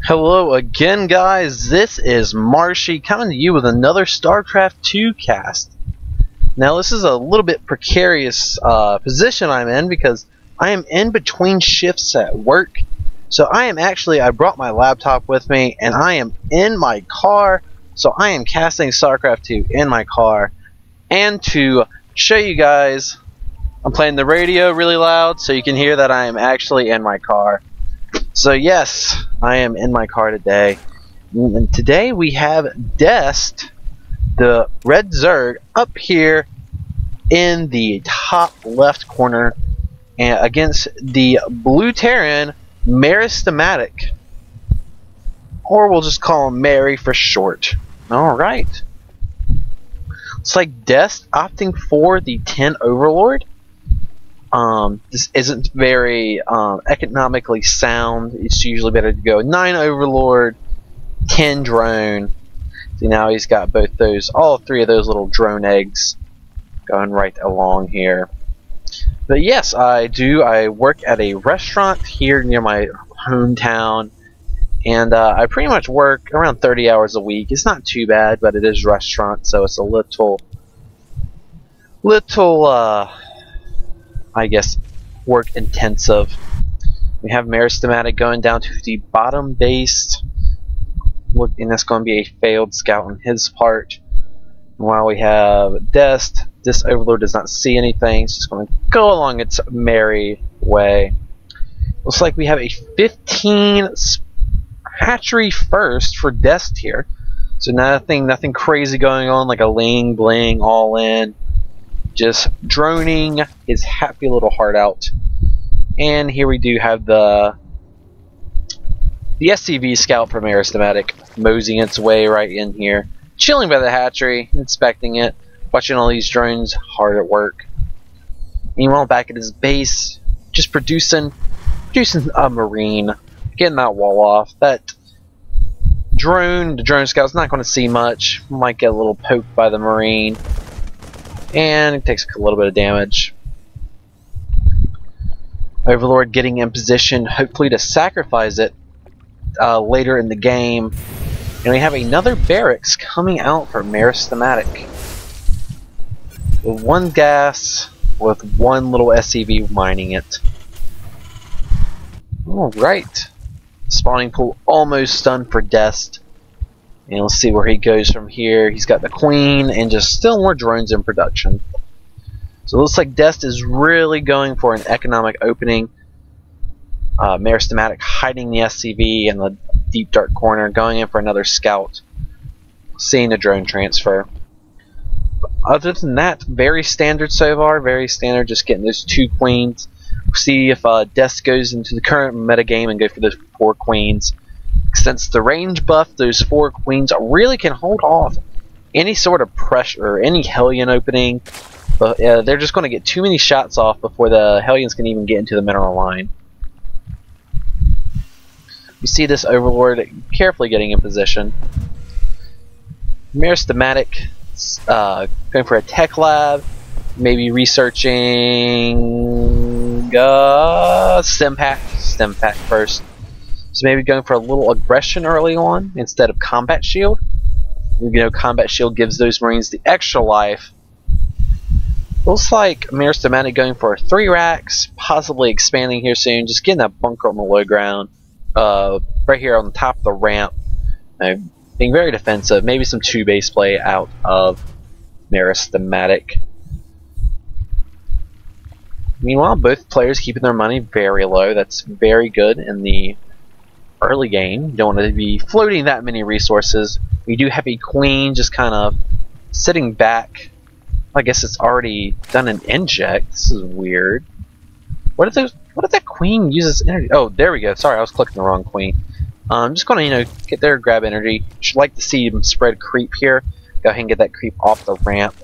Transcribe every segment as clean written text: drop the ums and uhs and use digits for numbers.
Hello again, guys. This is Marshee coming to you with another StarCraft 2 cast. Now, this is a little bit precarious position I'm in because I am in between shifts at work. So I brought my laptop with me and I am in my car. So I am casting StarCraft 2 in my car. And to show you guys, I'm playing the radio really loud so you can hear that I am actually in my car. So yes, I am in my car today. And today we have Dest, the red Zerg, up here in the top left corner and against the blue Terran, Meristematic. Or we'll just call him Mary for short. Alright. It's like Dest opting for the 10 Overlord. This isn't very economically sound. It's usually better to go 9 Overlord, 10 drone. See, now he's got all three of those little drone eggs going right along here. But yes, I do. I work at a restaurant here near my hometown, and I pretty much work around 30 hours a week. It's not too bad, but it is restaurant, so it's a little I guess, work intensive. We have Meristematic going down to the bottom base. Look, and that's going to be a failed scout on his part. While we have Dest, this Overlord does not see anything. It's just going to go along its merry way. Looks like we have a 15 hatchery first for Dest here. So nothing crazy going on like a Ling Bling all in. Just droning his happy little heart out. And here we do have the SCV scout from Meristematic moseying its way right in here, chilling by the hatchery, inspecting it, watching all these drones hard at work. Meanwhile, back at his base, just producing a marine, getting that wall off. That the drone scout's not going to see much. Might get a little poked by the marine. And it takes a little bit of damage. Overlord getting in position, hopefully to sacrifice it later in the game. And we have another barracks coming out for Meristematic. With one gas, with one little SCV mining it. Alright. Spawning pool almost done for Dest. And let's see where he goes from here. He's got the Queen and just still more drones in production. So it looks like Dest is really going for an economic opening. Meristematic hiding the SCV in the deep dark corner, going in for another scout. Seeing the drone transfer. But other than that, very standard so far. Very standard, just getting those 2 queens. We'll see if Dest goes into the current metagame and go for those 4 queens. Since the range buff, those 4 queens really can hold off any sort of pressure, any Hellion opening. But they're just going to get too many shots off before the Hellions can even get into the mineral line. You see this Overlord carefully getting in position. Meristematic going for a tech lab, maybe researching stem pack first. So maybe going for a little aggression early on instead of combat shield. You know, combat shield gives those marines the extra life. Looks like Meristematic going for 3 racks, possibly expanding here soon. Just getting that bunker on the low ground, right here on the top of the ramp. Being very defensive. Maybe some 2 base play out of Meristematic. Meanwhile, both players keeping their money very low. That's very good in the early game. You don't want to be floating that many resources. We do have a Queen just kind of sitting back. I guess it's already done an inject. This is weird. What if that Queen uses energy? Oh, there we go. Sorry, I was clicking the wrong Queen. I'm just going to, get there, grab energy. Should like to see him spread creep here. Go ahead and get that creep off the ramp.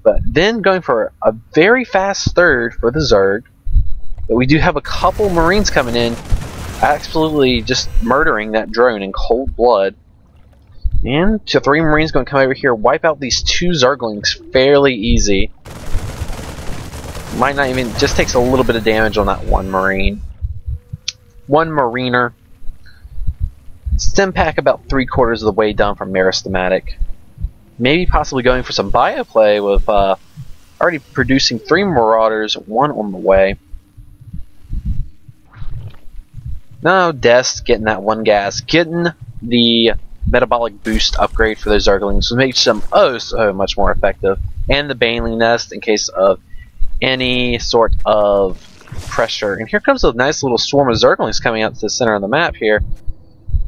But then going for a very fast third for the Zerg. But we do have a couple Marines coming in, absolutely just murdering that drone in cold blood. And 3 Marines going to come over here, wipe out these 2 Zerglings fairly easy. Might not even, just takes a little bit of damage on that 1 Marine. 1 Mariner. Stim pack about 3/4 of the way done from Meristematic. Maybe possibly going for some bioplay with already producing 3 Marauders, 1 on the way. No, Dest getting that 1 gas, getting the metabolic boost upgrade for those Zerglings, which makes them oh so much more effective. And the Baneling Nest in case of any sort of pressure. And here comes a nice little swarm of Zerglings coming out to the center of the map here.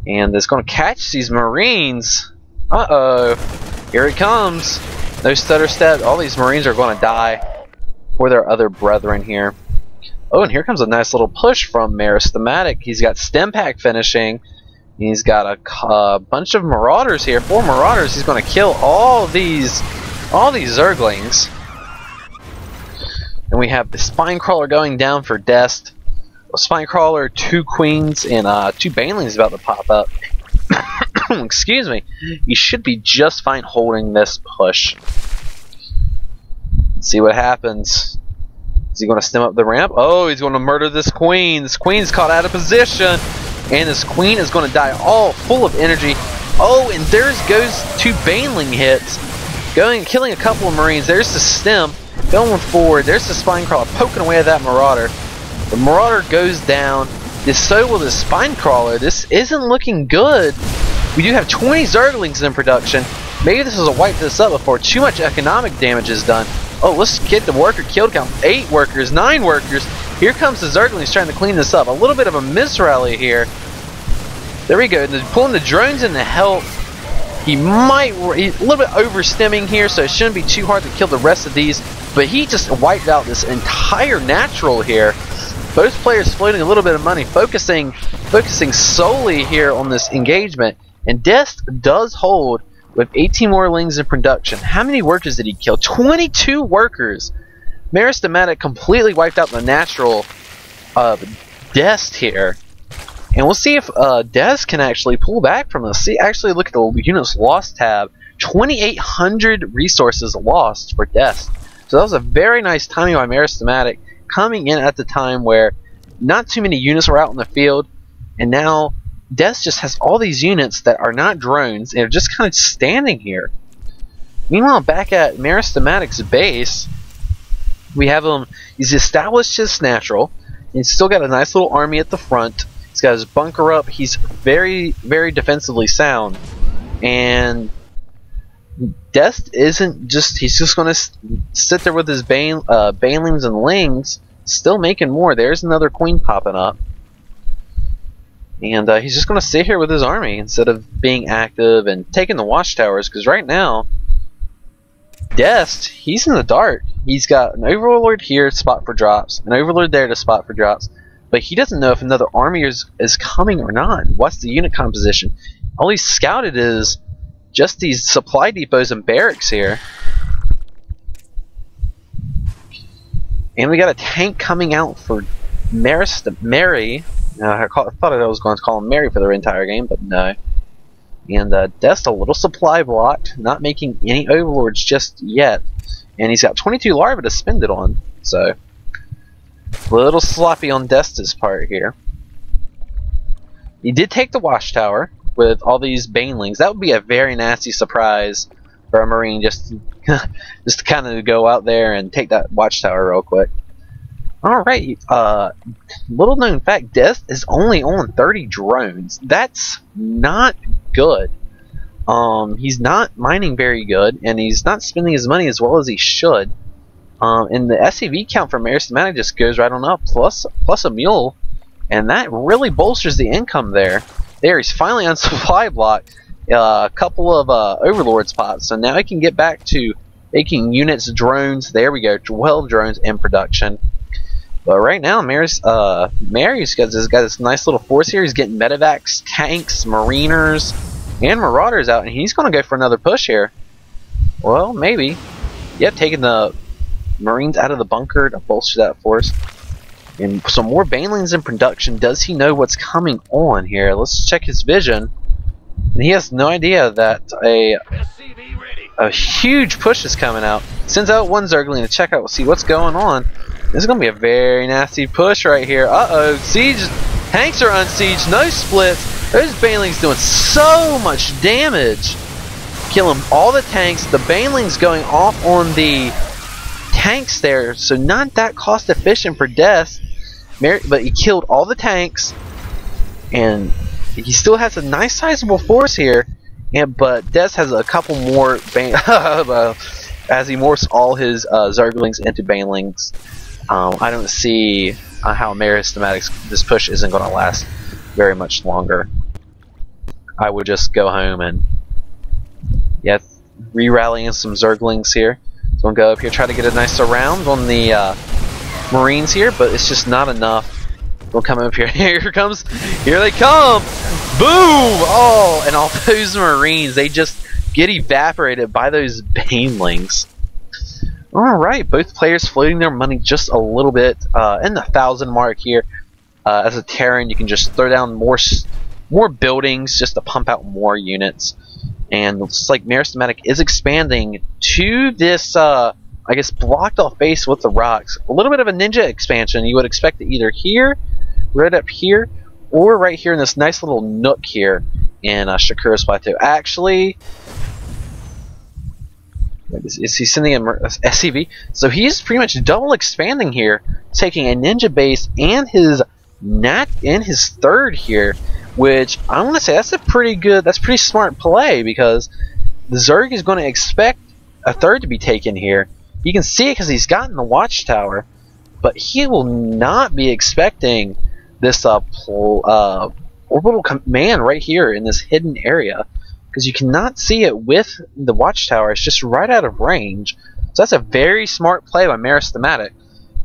And it's going to catch these Marines. Uh-oh. Here it comes. No stutter step. All these Marines are going to die for their other brethren here. Oh, and here comes a nice little push from Meristematic. He's got Stim Pack finishing. He's got a bunch of Marauders here. 4 Marauders. He's going to kill all these Zerglings. And we have the Spinecrawler going down for Dest. A Spinecrawler, 2 Queens, and 2 Banelings about to pop up. Excuse me. He should be just fine holding this push. Let's see what happens. Is he going to stem up the ramp? Oh, he's going to murder this Queen. This Queen's caught out of position. And this Queen is going to die all full of energy. Oh, and there goes 2 Baneling hits. Killing a couple of Marines. There's the stem. Going forward. There's the Spinecrawler poking away at that Marauder. The Marauder goes down. So will the Spinecrawler. This isn't looking good. We do have 20 Zerglings in production. Maybe this is a wipe this up before too much economic damage is done. Oh, let's get the worker kill count. 8 workers, 9 workers. Here comes the Zerglings trying to clean this up. A little bit of a misrally here. There we go. They're pulling the drones in to help. He's a little bit overstemming here, so it shouldn't be too hard to kill the rest of these. But he just wiped out this entire natural here. Both players floating a little bit of money, focusing solely here on this engagement. And Dest does hold with 18 more lings in production. How many workers did he kill? 22 workers. Meristematic completely wiped out the natural of Dest here. And we'll see if Dest can actually pull back from this. See, actually look at the units lost tab. 2,800 resources lost for Dest. So that was a very nice timing by Meristematic, coming in at the time where not too many units were out in the field, and now Dest just has all these units that are not drones and are just kind of standing here. Meanwhile, back at Meristematic's base, we have him. He's established his natural. He's still got a nice little army at the front. He's got his bunker up. He's very, very defensively sound, and Dest isn't just. He's just going to sit there with his Banelings and Lings, still making more. There's another Queen popping up. And he's just going to sit here with his army instead of being active and taking the watchtowers, because right now, Dest, he's in the dark. He's got an Overlord here to spot for drops, an Overlord there to spot for drops, but he doesn't know if another army is coming or not. What's the unit composition? All he's scouted is just these supply depots and barracks here. And we got a tank coming out for Mary. I thought I was going to call him Mary for the entire game, but no. And Dest a little supply blocked, not making any Overlords just yet. And he's got 22 larvae to spend it on, so a little sloppy on Dest's part here. He did take the watchtower with all these Banelings. That would be a very nasty surprise for a Marine, just to kind of go out there and take that watchtower real quick. Alright, little known fact, Dest is only on 30 drones. That's not good. He's not mining very good, and he's not spending his money as well as he should. And the SCV count for Meristematic just goes right on up, plus a mule, and that really bolsters the income there. There, he's finally on supply block. A couple of Overlords pops, so now he can get back to making units, drones. There we go, 12 drones in production. But right now, Mary's got this nice little force here. He's getting medevacs, tanks, mariners, and marauders out, and he's going to go for another push here. Well, maybe. Yep, taking the Marines out of the bunker to bolster that force. And some more Banelings in production. Does he know what's coming on here? Let's check his vision. And he has no idea that a huge push is coming out. Sends out one Zergling to check out, see what's going on. This is going to be a very nasty push right here. Uh-oh, siege, tanks are unsieged, no splits. Those banelings doing so much damage. Killing all the tanks. The banelings going off on the tanks there, so not that cost efficient for Dest. But he killed all the tanks, and he still has a nice sizable force here. But Dest has a couple more as he morphs all his Zerglings into banelings. I don't see how Meristematic's this push isn't going to last very much longer. I would just go home and re-rallying some Zerglings here. So we'll go up here, try to get a nice surround on the Marines here, but it's just not enough. We'll come up here. Here they come! Boom! Oh, and all those Marines, they just get evaporated by those banelings. Alright, both players floating their money just a little bit in the 1,000 mark here. As a Terran, you can just throw down more buildings just to pump out more units. And looks like Meristematic is expanding to this, I guess, blocked off base with the rocks. A little bit of a ninja expansion. You would expect it either here, right up here, or right here in this nice little nook here in Shakuras Plateau. Actually, is he sending a SCV? So he's pretty much double expanding here, taking a ninja base and his third here. Which I want to say that's pretty smart play, because the Zerg is going to expect a third to be taken here. You can see it because he's gotten the watchtower, but he will not be expecting this orbital command right here in this hidden area, because you cannot see it with the watchtower. It's just right out of range. So that's a very smart play by Meristematic.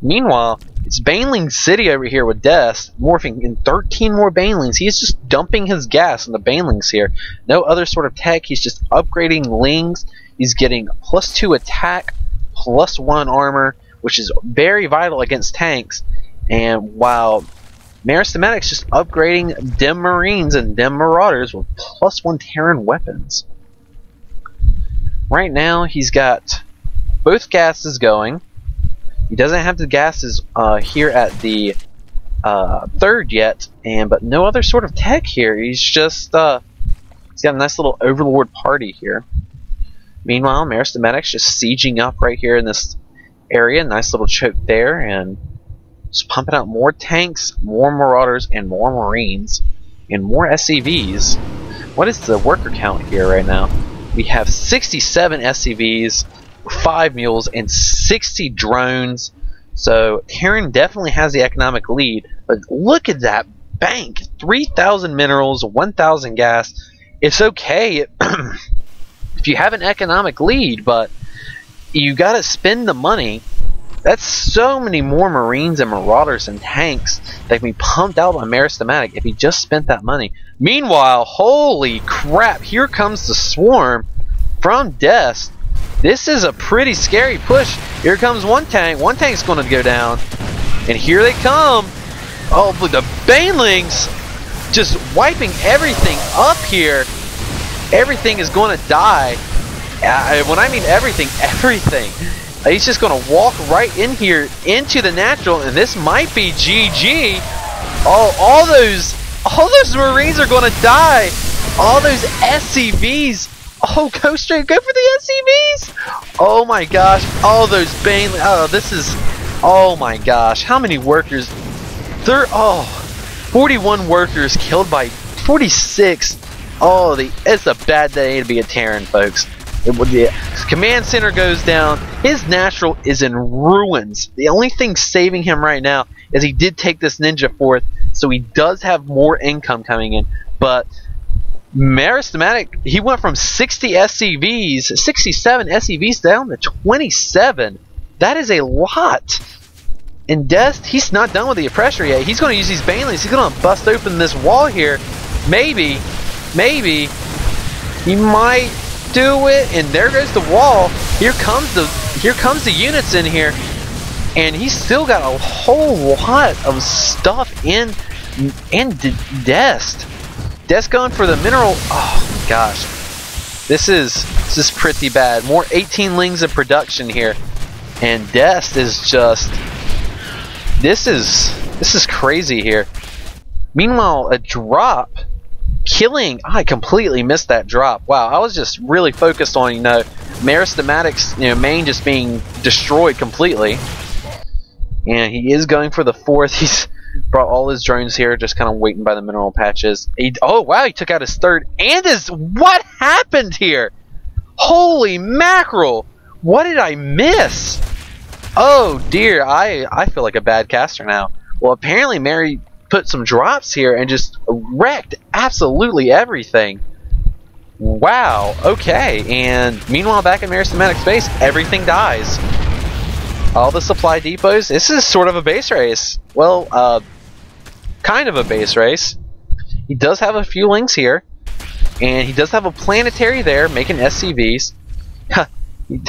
Meanwhile, it's Baneling City over here with Dest, morphing in 13 more Banelings. He's just dumping his gas on the Banelings here. No other sort of tech. He's just upgrading Lings. He's getting +2 attack, +1 armor, which is very vital against tanks. And while Meristematic's just upgrading Dim Marines and Dim Marauders with +1 Terran weapons. Right now, he's got both gases going. He doesn't have the gases here at the third yet, but no other sort of tech here. He's just he's got a nice little overlord party here. Meanwhile, Meristematic's just sieging up right here in this area. Nice little choke there, and just pumping out more tanks, more marauders, and more marines, and more SCVs. What is the worker count here right now? We have 67 SCVs, 5 mules, and 60 drones. So Terran definitely has the economic lead, but look at that bank. 3,000 minerals, 1,000 gas. It's okay if you have an economic lead, but you gotta spend the money. That's so many more marines and marauders and tanks that can be pumped out by Meristematic if he just spent that money. Meanwhile, holy crap, here comes the swarm from Dest. This is a pretty scary push. Here comes one tank. One tank's going to go down. And here they come. Oh, but the Banelings just wiping everything up here. Everything is going to die. When I mean everything, everything. He's just going to walk right in here into the natural, and this might be GG. Oh, all those Marines are going to die. All those SCVs. Oh, go for the SCVs! Oh my gosh! All those Banelings. Oh, this is. Oh my gosh! How many workers? 41 workers killed by 46. Oh, it's a bad day to be a Terran, folks. It would be. Command center goes down. His natural is in ruins. The only thing saving him right now is he did take this ninja forth, so he does have more income coming in. But Meristematic, he went from 67 SCVs down to 27. That is a lot. And Dest, he's not done with the oppressor yet. He's going to use these Banelings. He's going to bust open this wall here. Maybe, he might do it. And there goes the wall. Here comes the units in here, and he's still got a whole lot of stuff in Dest. Dest going for the mineral. Oh gosh, this is pretty bad. More 18 lings of production here, and Dest is just. This is crazy here. Meanwhile, a drop killing. I completely missed that drop. Wow, I was just really focused on, Meristematic's, main just being destroyed completely. And he is going for the fourth. He's brought all his drones here, just kind of waiting by the mineral patches. Oh wow, he took out his third and his. What happened here? Holy mackerel! What did I miss? Oh dear, I feel like a bad caster now. Well, apparently Mary put some drops here and just wrecked absolutely everything. Wow, okay. And meanwhile, back at Meristematic base, everything dies. All the supply depots. This is sort of a base race. Well, kind of a base race. He does have a few links here, and he does have a planetary there making SCVs. He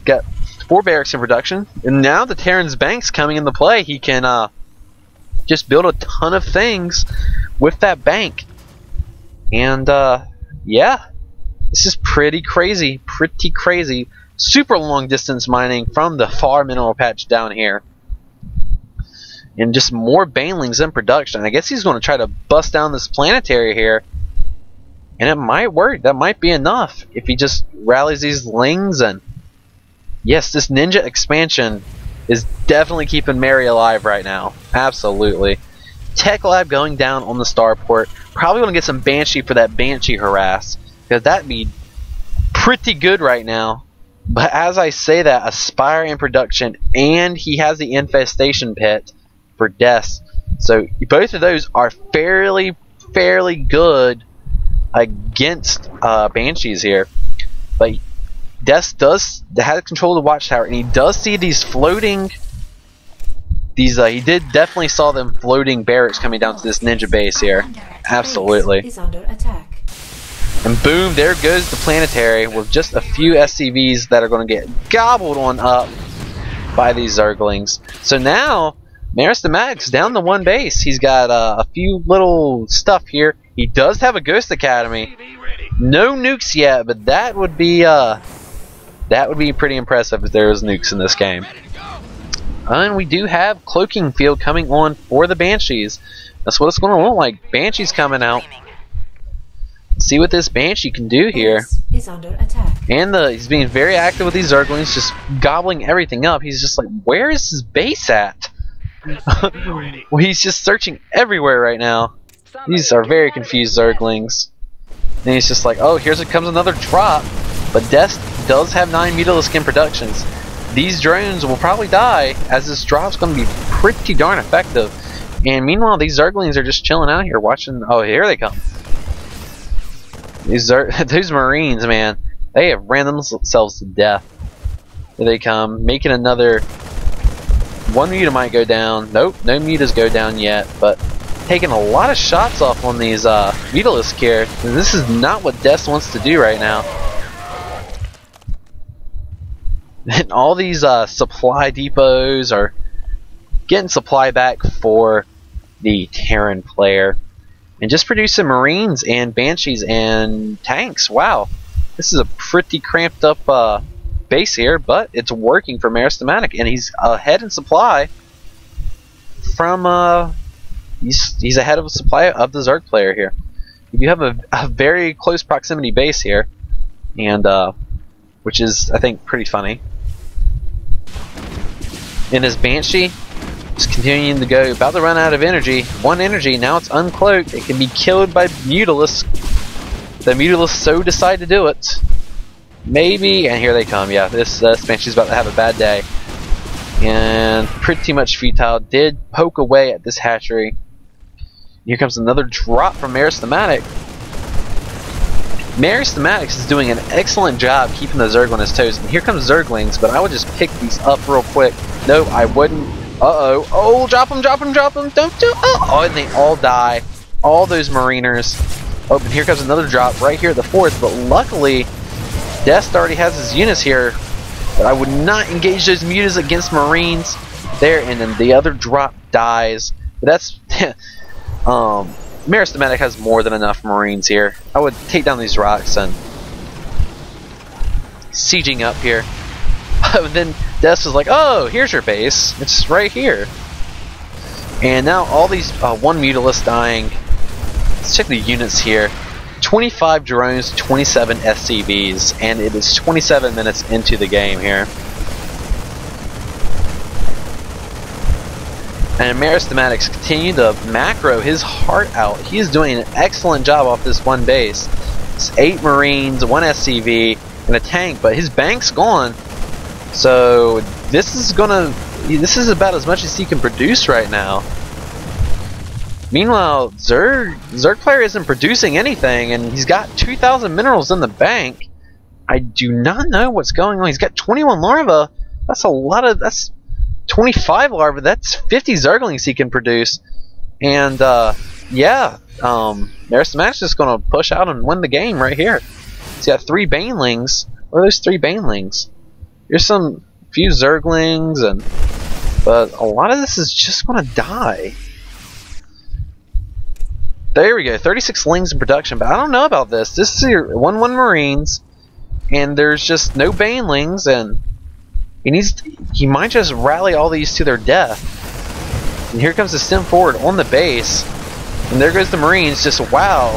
got 4 barracks in production, and now the Terran's Bank's coming into play. He can just build a ton of things with that bank. And yeah, this is pretty crazy. Super long distance mining from the far mineral patch down here. And just more banelings in production. I guess he's going to try to bust down this planetary here. And it might work. That might be enough if he just rallies these lings. And yes, this ninja expansion is definitely keeping Mary alive right now. Absolutely. Tech Lab going down on the starport. Probably going to get some Banshee for that Banshee harass, because that'd be pretty good right now. But as I say that, Aspire in production, and he has the Infestation Pit for Dest. So both of those are fairly good against Banshees here. But Dest has control of the watchtower, and he does see these floating. He did definitely saw them floating barracks coming down to this ninja base here. Absolutely. Is under attack. And boom, there goes the planetary with just a few SCVs that are going to get gobbled on up by these Zerglings. So now Meristematic's down to 1 base. He's got a few little stuff here. He does have a Ghost Academy. No nukes yet, but that would be pretty impressive if there was nukes in this game. And we do have Cloaking Field coming on for the Banshees. That's what it's going to look like. Banshee's coming out. Let's see what this Banshee can do here. Is under attack. And he's being very active with these Zerglings, just gobbling everything up. He's just like, where is his base at? Well, he's just searching everywhere right now. These are very confused Zerglings. And he's just like, oh, comes another drop. But Dest does have 9 Mutalisk in productions. These drones will probably die, as this drop's going to be pretty darn effective. And meanwhile, these Zerglings are just chilling out here watching. Oh, here they come. Those Marines, man, they have ran themselves to death. Here they come, making another. 1 Muta might go down. Nope, no Mutas go down yet, but taking a lot of shots off on these Mutalisk here. And this is not what Dest wants to do right now. And all these supply depots are getting supply back for the Terran player. And just producing Marines and Banshees and tanks. Wow. This is a pretty cramped up base here, but it's working for Meristematic. And he's ahead in supply from... He's ahead of supply of the Zerg player here. You have a very close proximity base here. And which is, I think, pretty funny. And his Banshee is continuing to go, about to run out of energy. 1 energy, now it's uncloaked. It can be killed by Mutalisk. The Mutalisk so decide to do it. Maybe, and here they come. Yeah, this Banshee's about to have a bad day. And pretty much futile. Did poke away at this hatchery. Here comes another drop from Meristematic. Meristematic is doing an excellent job keeping the Zerg on his toes. And here comes Zerglings, but I would just pick these up real quick. No, I wouldn't. Uh-oh. Oh, drop them. Don't do it. Oh, and they all die. All those Mariners. Oh, and here comes another drop right here at the 4th. But luckily, Dest already has his units here. But I would not engage those Mutas against Marines. There, and then the other drop dies. But that's... Meristematic has more than enough Marines here. I would take down these rocks and... sieging up here. But then Dest is like, oh, here's your base. It's right here. And now all these 1 Mutalisk dying. Let's check the units here. 25 drones, 27 SCVs, and it is 27 minutes into the game here. And Meristematic continue to macro his heart out. He is doing an excellent job off this one base. It's 8 Marines, 1 SCV, and a tank, but his bank's gone. So this is about as much as he can produce right now. Meanwhile, Zerg player isn't producing anything, and he's got 2,000 minerals in the bank. I do not know what's going on. He's got 21 larvae. That's a lot of. That's 25 larvae. That's 50 Zerglings he can produce. And yeah, Meristematic's just gonna push out and win the game right here. He's got 3 Banelings. What are those 3 Banelings? Here's some few Zerglings, but a lot of this is just gonna die. There we go, 36 Lings in production, but I don't know about this. This is your 1-1 Marines, and there's just no Banelings, and he might just rally all these to their death. And here comes the stem forward on the base, and there goes the Marines. Just wow,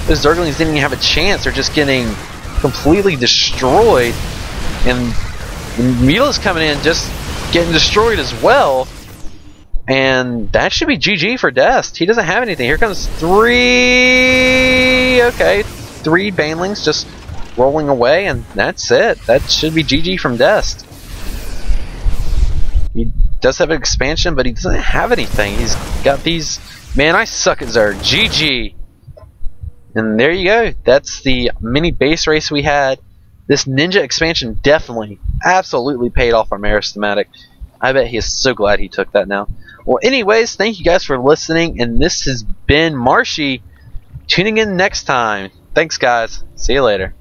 those Zerglings didn't even have a chance. They're just getting completely destroyed, and Mila's coming in just getting destroyed as well. And that should be GG for Dest. He doesn't have anything. Here comes 3 Banelings just rolling away, and that's it. That should be GG from Dest. He does have an expansion, but he doesn't have anything. He's got these. Man, I suck at Zerg. GG. And there you go. That's the mini base race we had. This ninja expansion definitely, absolutely paid off our Meristematic. I bet he is so glad he took that now. Well, anyways, thank you guys for listening, and this has been Marshee. Tuning in next time. Thanks, guys. See you later.